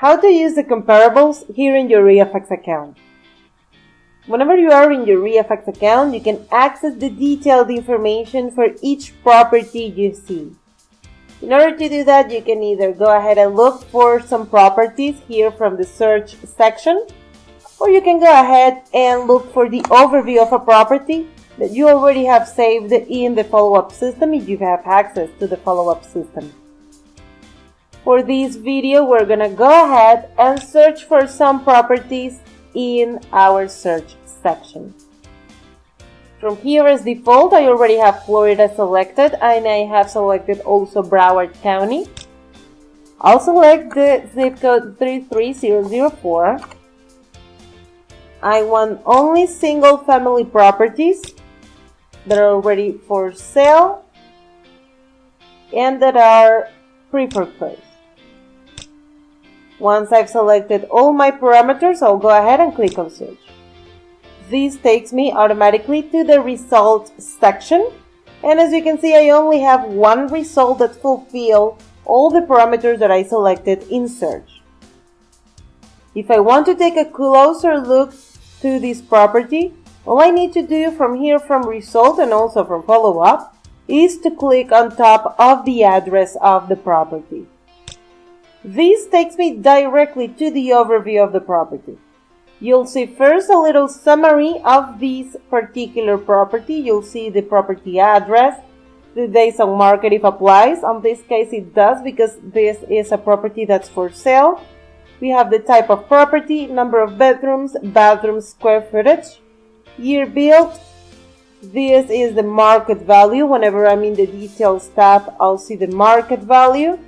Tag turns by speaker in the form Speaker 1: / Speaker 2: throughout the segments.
Speaker 1: How to use the comparables here in your REIFax account. Whenever you are in your REIFax account, you can access the detailed information for each property you see. In order to do that, you can either go ahead and look for some properties here from the search section, or you can go ahead and look for the overview of a property that you already have saved in the follow-up system if you have access to the follow-up system. For this video, we're going to go ahead and search for some properties in our search section. From here as default, I already have Florida selected, and I have selected also Broward County. I'll select the zip code 33004. I want only single family properties that are already for sale and that are pre-foreclosed. Once I've selected all my parameters, I'll go ahead and click on search. This takes me automatically to the results section, and as you can see, I only have one result that fulfills all the parameters that I selected in search. If I want to take a closer look to this property, all I need to do from here, from result and also from follow-up, is to click on top of the address of the property. This takes me directly to the overview of the property. You'll see first a little summary of this particular property. You'll see the property address, the days on market if applies. In this case it does because this is a property that's for sale. We have the type of property, number of bedrooms, bathroom square footage, year built. This is the market value. Whenever I'm in the details tab, I'll see the market value.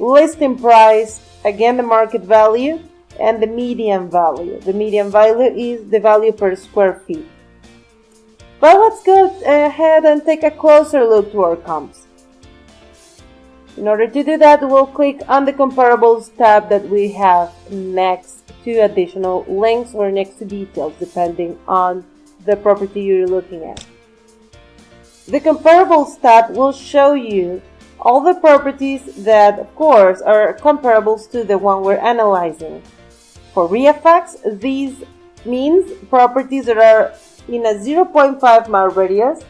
Speaker 1: Listing price, again the market value, and the median value. The median value is the value per square feet. But let's go ahead and take a closer look to our comps. In order to do that, we'll click on the comparables tab that we have next to additional links or next to details, depending on the property you're looking at. The comparables tab will show you all the properties that, of course, are comparables to the one we're analyzing. For REIFax, this means properties that are in a 0.5 mile radius.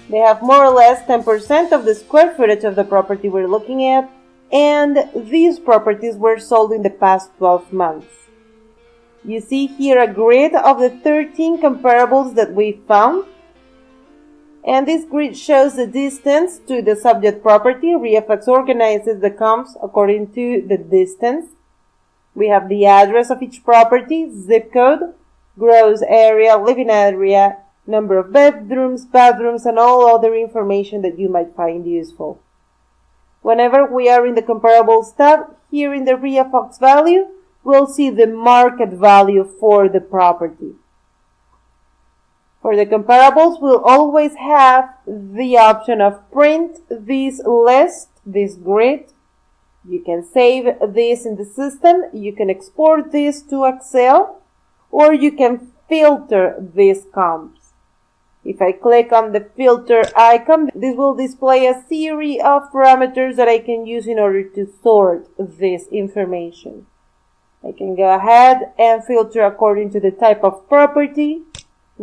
Speaker 1: They have more or less 10% of the square footage of the property we're looking at, and these properties were sold in the past 12 months. You see here a grid of the 13 comparables that we found. And this grid shows the distance to the subject property. REIFax organizes the comps according to the distance. We have the address of each property, zip code, gross area, living area, number of bedrooms, bathrooms, and all other information that you might find useful. Whenever we are in the comparables tab, here in the REIFax value, we'll see the market value for the property. For the comparables, we'll always have the option of print this list, this grid. You can save this in the system, you can export this to Excel, or you can filter these comps. If I click on the filter icon, this will display a series of parameters that I can use in order to sort this information. I can go ahead and filter according to the type of property,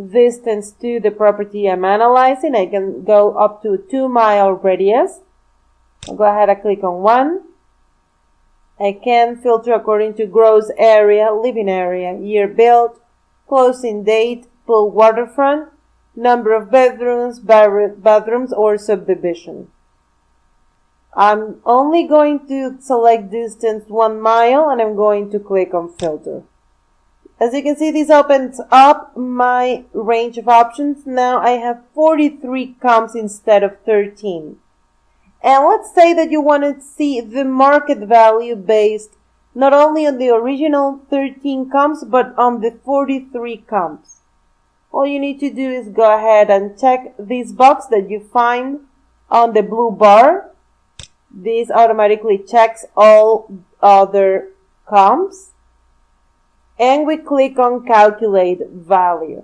Speaker 1: distance to the property I'm analyzing. I can go up to a 2 mile radius. I'll go ahead and click on one. I can filter according to gross area, living area, year built, closing date, pool waterfront, number of bedrooms, bathrooms, or subdivision. I'm only going to select distance 1 mile and I'm going to click on filter. As you can see, this opens up my range of options. Now I have 43 comps instead of 13. And let's say that you want to see the market value based not only on the original 13 comps, but on the 43 comps. All you need to do is go ahead and check this box that you find on the blue bar. This automatically checks all other comps. And we click on calculate value.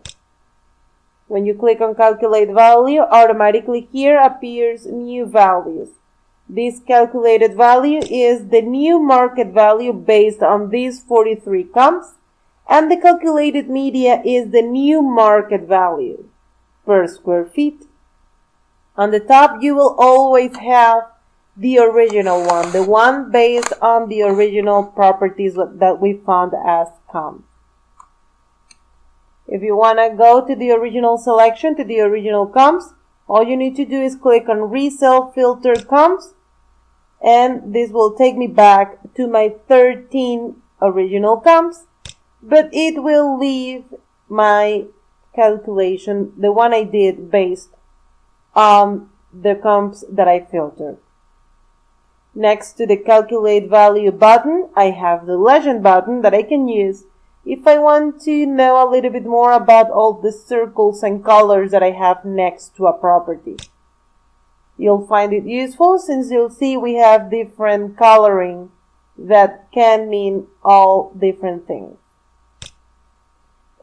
Speaker 1: When you click on calculate value, automatically here appears new values. This calculated value is the new market value based on these 43 comps, and the calculated media is the new market value per square feet. On the top, you will always have the original one, the one based on the original properties that we found as comps. If you want to go to the original selection, to the original comps, all you need to do is click on Resell Filter Comps, and this will take me back to my 13 original comps, but it will leave my calculation, the one I did based on the comps that I filtered. Next to the Calculate Value button, I have the Legend button that I can use if I want to know a little bit more about all the circles and colors that I have next to a property. You'll find it useful since you'll see we have different coloring that can mean all different things.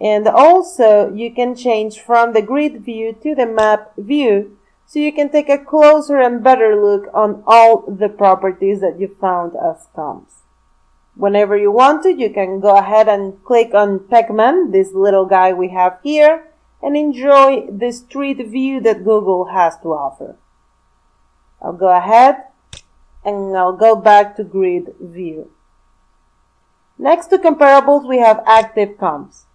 Speaker 1: And also you can change from the grid view to the map view, so you can take a closer and better look on all the properties that you found as comps. Whenever you want to, you can go ahead and click on Pac-Man, this little guy we have here, and enjoy the street view that Google has to offer. I'll go ahead and I'll go back to grid view. Next to comparables, we have active comps.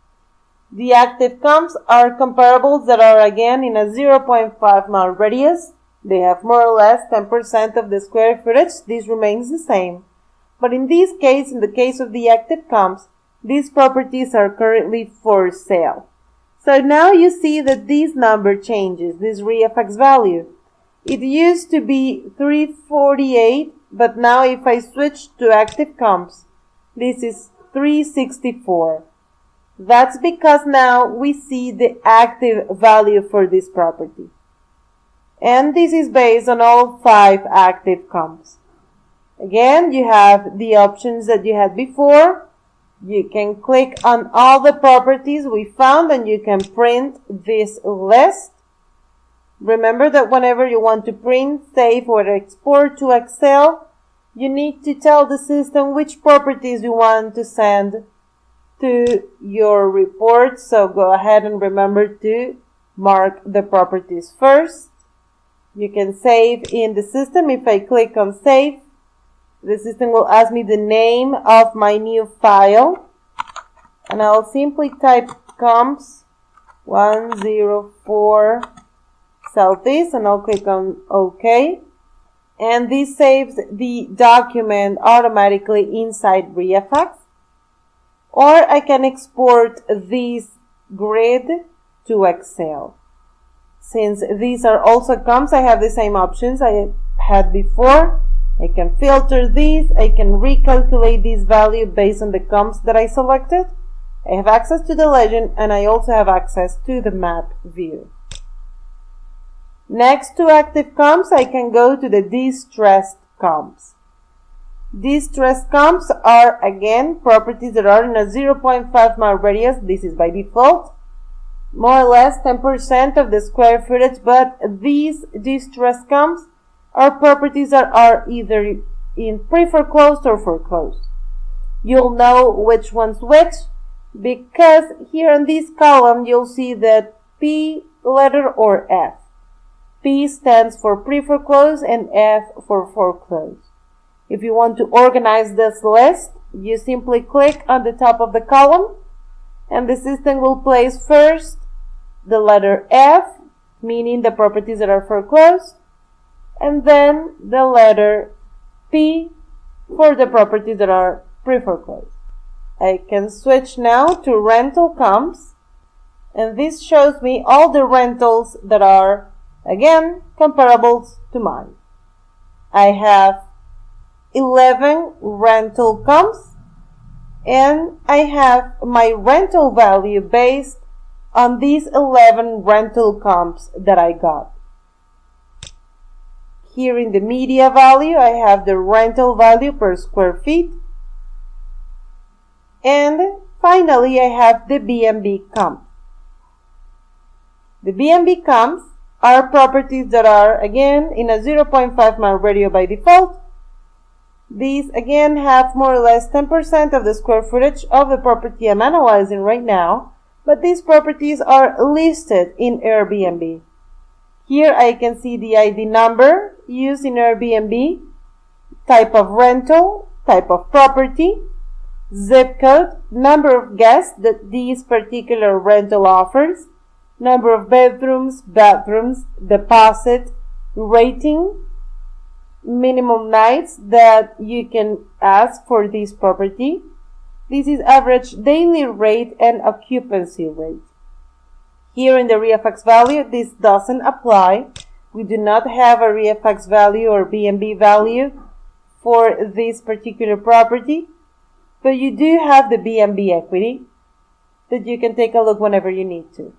Speaker 1: The active comps are comparables that are again in a 0.5 mile radius. They have more or less 10% of the square footage. This remains the same. But in this case, in the case of the active comps, these properties are currently for sale. So now you see that this number changes, this REIFax value. It used to be 348, but now if I switch to active comps, this is 364. That's because now we see the active value for this property. And this is based on all 5 active comps. Again, you have the options that you had before. You can click on all the properties we found and you can print this list. Remember that whenever you want to print, save, or export to Excel, you need to tell the system which properties you want to send to your report. So go ahead and remember to mark the properties first. You can save in the system. If I click on save, the system will ask me the name of my new file, and I'll simply type comps 104 Southeast, and I'll click on OK. And this saves the document automatically inside REIFax. Or I can export this grid to Excel. Since these are also comps, I have the same options I had before. I can filter these, I can recalculate this value based on the comps that I selected. I have access to the legend, and I also have access to the map view. Next to active comps, I can go to the distressed comps. Distressed comps are, again, properties that are in a 0.5 mile radius. This is by default. More or less 10% of the square footage, but these distressed comps are properties that are either in pre-foreclosed or foreclosed. You'll know which one's which because here in this column you'll see that P letter or F. P stands for pre-foreclosed and F for foreclosed. If you want to organize this list, you simply click on the top of the column and the system will place first the letter F, meaning the properties that are foreclosed, and then the letter P for the properties that are pre-foreclosed. I can switch now to rental comps, and this shows me all the rentals that are, again, comparables to mine. I have 11 rental comps, and I have my rental value based on these 11 rental comps that I got. Here in the media value, I have the rental value per square feet. And finally, I have the B&B comp. The B&B comps are properties that are, again, in a 0.5 mile radius by default. These, again, have more or less 10% of the square footage of the property I'm analyzing right now, but these properties are listed in Airbnb. Here I can see the ID number used in Airbnb, type of rental, type of property, zip code, number of guests that this particular rental offers, number of bedrooms, deposit, rating, minimum nights that you can ask for this property. This is average daily rate and occupancy rate. Here in the REIFax value, this doesn't apply. We do not have a REIFax value or BNB value for this particular property, but you do have the BNB equity that you can take a look whenever you need to.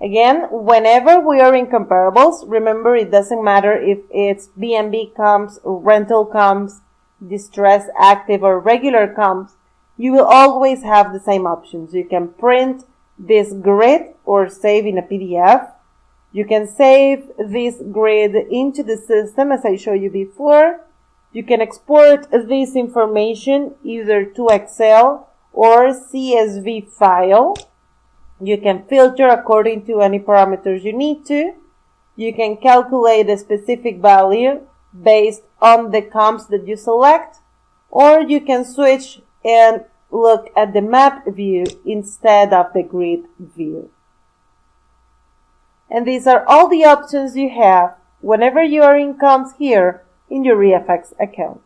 Speaker 1: Again, whenever we are in comparables, remember it doesn't matter if it's BNB comps, rental comps, distress, active, or regular comps, you will always have the same options. You can print this grid or save in a PDF. You can save this grid into the system as I showed you before. You can export this information either to Excel or CSV file. You can filter according to any parameters you need to. You can calculate a specific value based on the comps that you select, or you can switch and look at the map view instead of the grid view. And these are all the options you have whenever you are in comps here in your REIFax account.